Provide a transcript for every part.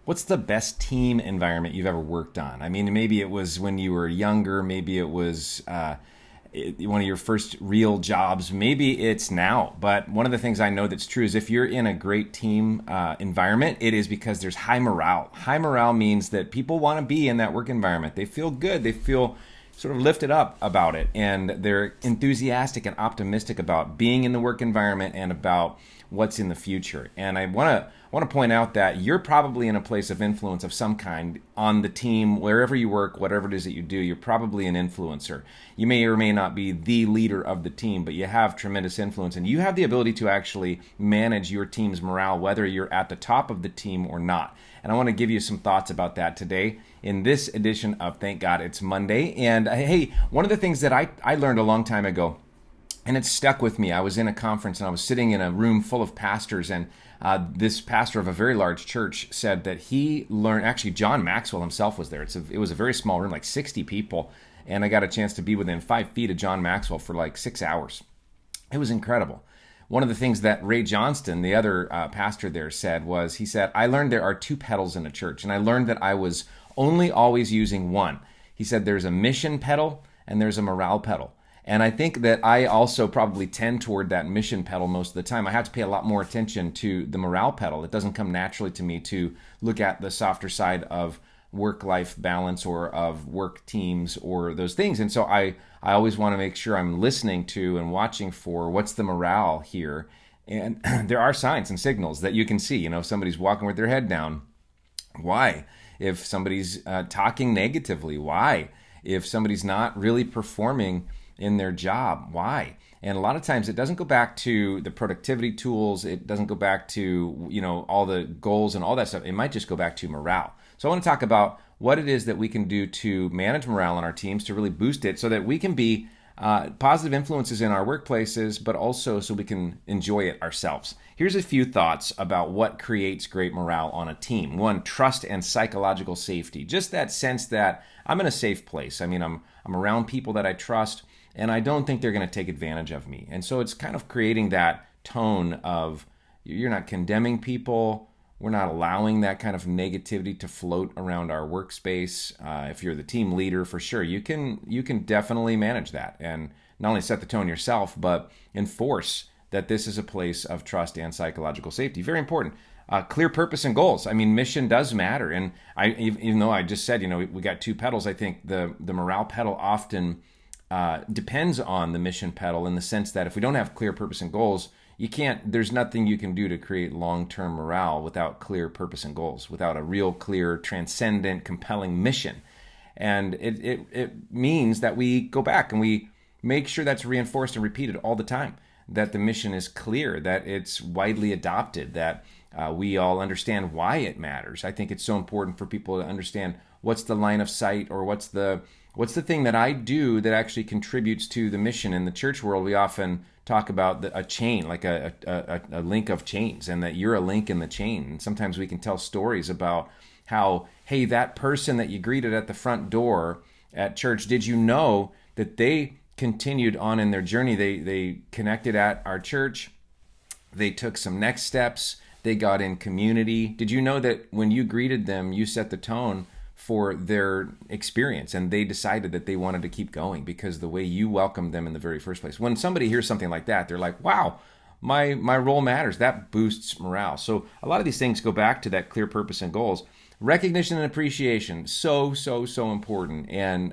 What's the best team environment you've ever worked on? I mean, maybe it was when you were younger, maybe it was one of your first real jobs, maybe it's now. But one of the things I know that's true is if you're in a great team environment, it is because there's high morale. High morale means that people want to be in that work environment. They feel good. They feel sort of lifted up about it, and they're enthusiastic and optimistic about being in the work environment and about what's in the future. And I want to point out that you're probably in a place of influence of some kind on the team, wherever you work, whatever it is that you do. You're probably an influencer. You may or may not be the leader of the team, but you have tremendous influence, and you have the ability to actually manage your team's morale, whether you're at the top of the team or not. And I want to give you some thoughts about that today in this edition of Thank God It's Monday. And hey, one of the things that I learned a long time ago, and it stuck with me. I was in a conference and I was sitting in a room full of pastors, and this pastor of a very large church said that he learned, actually John Maxwell himself was there. It was a very small room, like 60 people, and I got a chance to be within 5 feet of John Maxwell for like 6 hours. It was incredible. One of the things that Ray Johnston, the other pastor there, said was, he said, I learned there are two pedals in a church, and I learned that I was only always using one. He said there's a mission pedal and there's a morale pedal. And I think that I also probably tend toward that mission pedal most of the time. I have to pay a lot more attention to the morale pedal. It doesn't come naturally to me to look at the softer side of work-life balance or of work teams or those things. And so I always want to make sure I'm listening to and watching for what's the morale here. And there are signs and signals that you can see. You know, if somebody's walking with their head down, why? If somebody's talking negatively, why? If somebody's not really performing in their job, why? And a lot of times it doesn't go back to the productivity tools. It doesn't go back to, all the goals and all that stuff. It might just go back to morale. So I want to talk about what it is that we can do to manage morale in our teams, to really boost it so that we can be positive influences in our workplaces, but also so we can enjoy it ourselves. Here's a few thoughts about what creates great morale on a team. One, trust and psychological safety. Just that sense that I'm in a safe place. I mean, I'm around people that I trust, and I don't think they're going to take advantage of me. And so it's kind of creating that tone of you're not condemning people. We're not allowing that kind of negativity to float around our workspace. If you're the team leader, for sure, you can definitely manage that and not only set the tone yourself, but enforce that this is a place of trust and psychological safety. Very important. Clear purpose and goals. I mean, mission does matter. And even though I just said, we got two pedals, I think the morale pedal often depends on the mission pedal in the sense that if we don't have clear purpose and goals, there's nothing you can do to create long-term morale without clear purpose and goals, without a real clear, transcendent, compelling mission. And it means that we go back and we make sure that's reinforced and repeated all the time, that the mission is clear, that it's widely adopted, that we all understand why it matters. I think it's so important for people to understand what's the line of sight, or what's the thing that I do that actually contributes to the mission. In the church world, we often talk about a chain, like a link of chains, and that you're a link in the chain. And sometimes we can tell stories about how, hey, that person that you greeted at the front door at church, did you know that they continued on in their journey? They connected at our church. They took some next steps. They got in community. Did you know that when you greeted them, you set the tone for their experience, and they decided that they wanted to keep going because the way you welcomed them in the very first place? When somebody hears something like that, they're like, wow, my role matters. That boosts morale. So a lot of these things go back to that clear purpose and goals. Recognition and appreciation, so important. And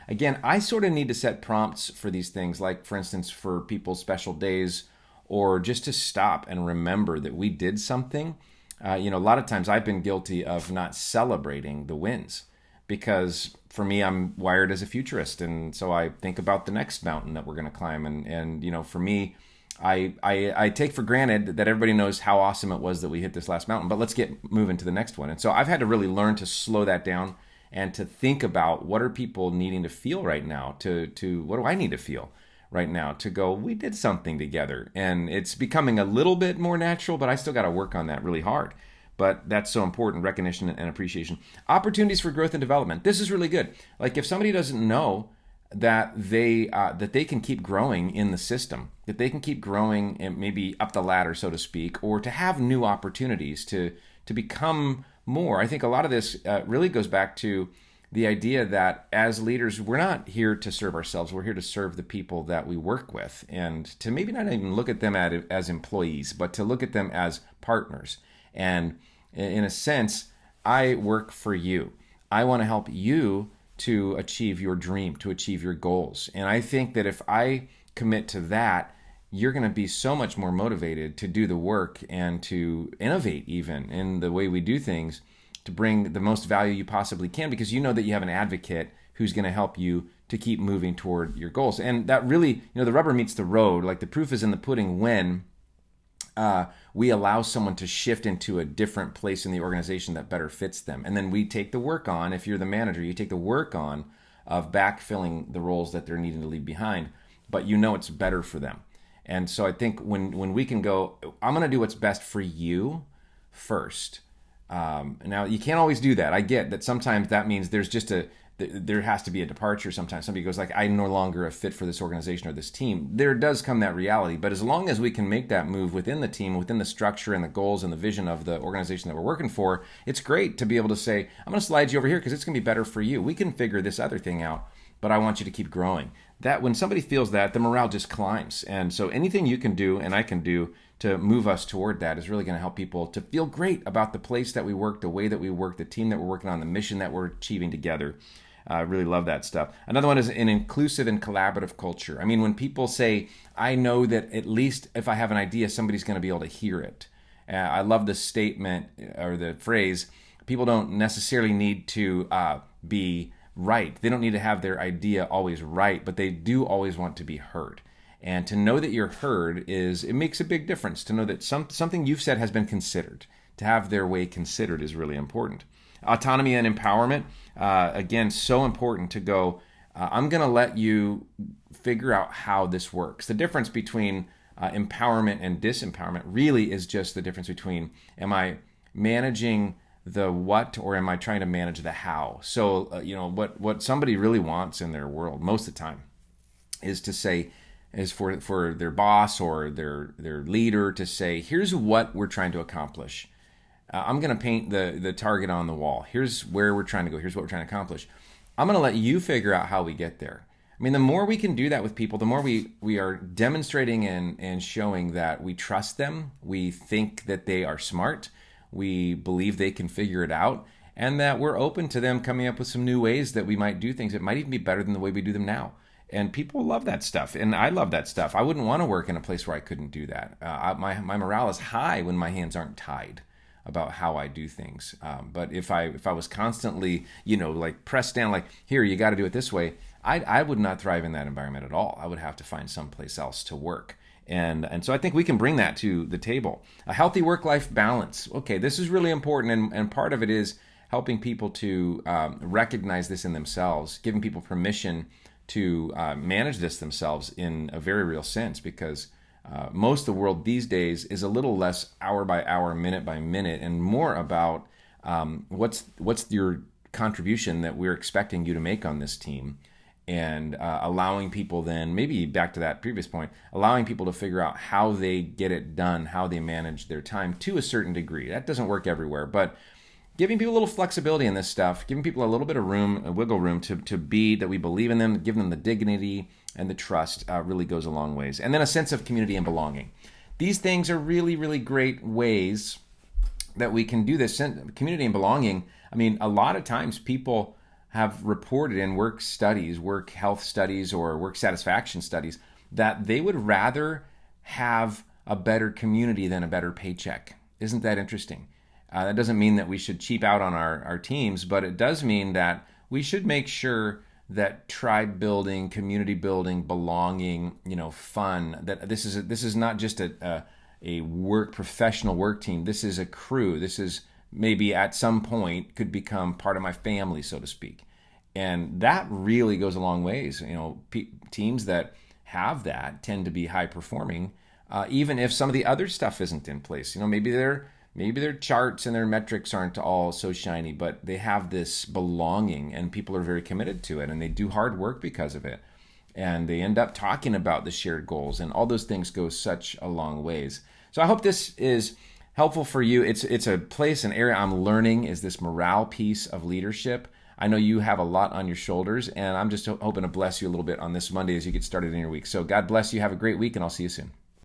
again, I sort of need to set prompts for these things, like, for instance, for people's special days, or just to stop and remember that we did something. A lot of times I've been guilty of not celebrating the wins because for me, I'm wired as a futurist. And so I think about the next mountain that we're going to climb. And for me, I take for granted that everybody knows how awesome it was that we hit this last mountain, but let's get moving to the next one. And so I've had to really learn to slow that down and to think about what are people needing to feel right now, to what do I need to feel right now to go, we did something together. And it's becoming a little bit more natural, but I still got to work on that really hard. But that's so important, recognition and appreciation. Opportunities for growth and development. This is really good. Like if somebody doesn't know that they can keep growing in the system, that they can keep growing and maybe up the ladder, so to speak, or to have new opportunities to become more. I think a lot of this really goes back to the idea that as leaders, we're not here to serve ourselves. We're here to serve the people that we work with, and to maybe not even look at them as employees, but to look at them as partners. And in a sense, I work for you. I want to help you to achieve your dream, to achieve your goals. And I think that if I commit to that, you're going to be so much more motivated to do the work and to innovate even in the way we do things, to bring the most value you possibly can, because you know that you have an advocate who's going to help you to keep moving toward your goals. And that really, the rubber meets the road. Like, the proof is in the pudding when we allow someone to shift into a different place in the organization that better fits them. And then we take the work on. If you're the manager, you take the work on of backfilling the roles that they're needing to leave behind, but it's better for them. And so I think when we can go, I'm going to do what's best for you first. Now, you can't always do that. I get that sometimes that means there has to be a departure. Sometimes somebody goes like, I'm no longer a fit for this organization or this team. There does come that reality. But as long as we can make that move within the team, within the structure and the goals and the vision of the organization that we're working for, it's great to be able to say, I'm going to slide you over here because it's going to be better for you. We can figure this other thing out, but I want you to keep growing. That when somebody feels that, the morale just climbs. And so anything you can do and I can do to move us toward that is really going to help people to feel great about the place that we work, the way that we work, the team that we're working on, the mission that we're achieving together. I really love that stuff. Another one is an inclusive and collaborative culture. I mean, when people say, I know that at least if I have an idea, somebody's going to be able to hear it. I love the statement or the phrase, people don't necessarily need to be right. They don't need to have their idea always right, but they do always want to be heard. And to know that you're heard it makes a big difference. To know that something you've said has been considered. To have their way considered is really important. Autonomy and empowerment, again, so important to go, I'm going to let you figure out how this works. The difference between empowerment and disempowerment really is just the difference between, am I managing the what or am I trying to manage the how? So, what somebody really wants in their world most of the time is to say, is for their boss or their leader to say, here's what we're trying to accomplish. I'm going to paint the target on the wall. Here's where we're trying to go. Here's what we're trying to accomplish. I'm going to let you figure out how we get there. I mean, the more we can do that with people, the more we are demonstrating and showing that we trust them. We think that they are smart. We believe they can figure it out. And that we're open to them coming up with some new ways that we might do things that might even be better than the way we do them now. And people love that stuff. And I love that stuff. I wouldn't want to work in a place where I couldn't do that. My morale is high when my hands aren't tied about how I do things. But if I was constantly, like pressed down, like, here, you got to do it this way, I would not thrive in that environment at all. I would have to find someplace else to work. And so I think we can bring that to the table. A healthy work-life balance. Okay, this is really important. And part of it is helping people to recognize this in themselves, giving people permission to manage this themselves in a very real sense, because most of the world these days is a little less hour by hour, minute by minute, and more about what's your contribution that we're expecting you to make on this team, and allowing people then, maybe back to that previous point, allowing people to figure out how they get it done, how they manage their time to a certain degree. That doesn't work everywhere, but giving people a little flexibility in this stuff, giving people a little bit of room, a wiggle room to be that we believe in them, give them the dignity and the trust really goes a long ways. And then a sense of community and belonging. These things are really, really great ways that we can do this. Community and belonging, I mean, a lot of times people have reported in work studies, work health studies, or work satisfaction studies that they would rather have a better community than a better paycheck. Isn't that interesting? That doesn't mean that we should cheap out on our teams, but it does mean that we should make sure that tribe building, community building, belonging, fun, that this is not just a professional work team. This is a crew. This is maybe at some point could become part of my family, so to speak. And that really goes a long ways. Teams that have that tend to be high performing, even if some of the other stuff isn't in place. Maybe their charts and their metrics aren't all so shiny, but they have this belonging and people are very committed to it and they do hard work because of it. And they end up talking about the shared goals, and all those things go such a long ways. So I hope this is helpful for you. It's a place, an area I'm learning is this morale piece of leadership. I know you have a lot on your shoulders, and I'm just hoping to bless you a little bit on this Monday as you get started in your week. So God bless you. Have a great week, and I'll see you soon.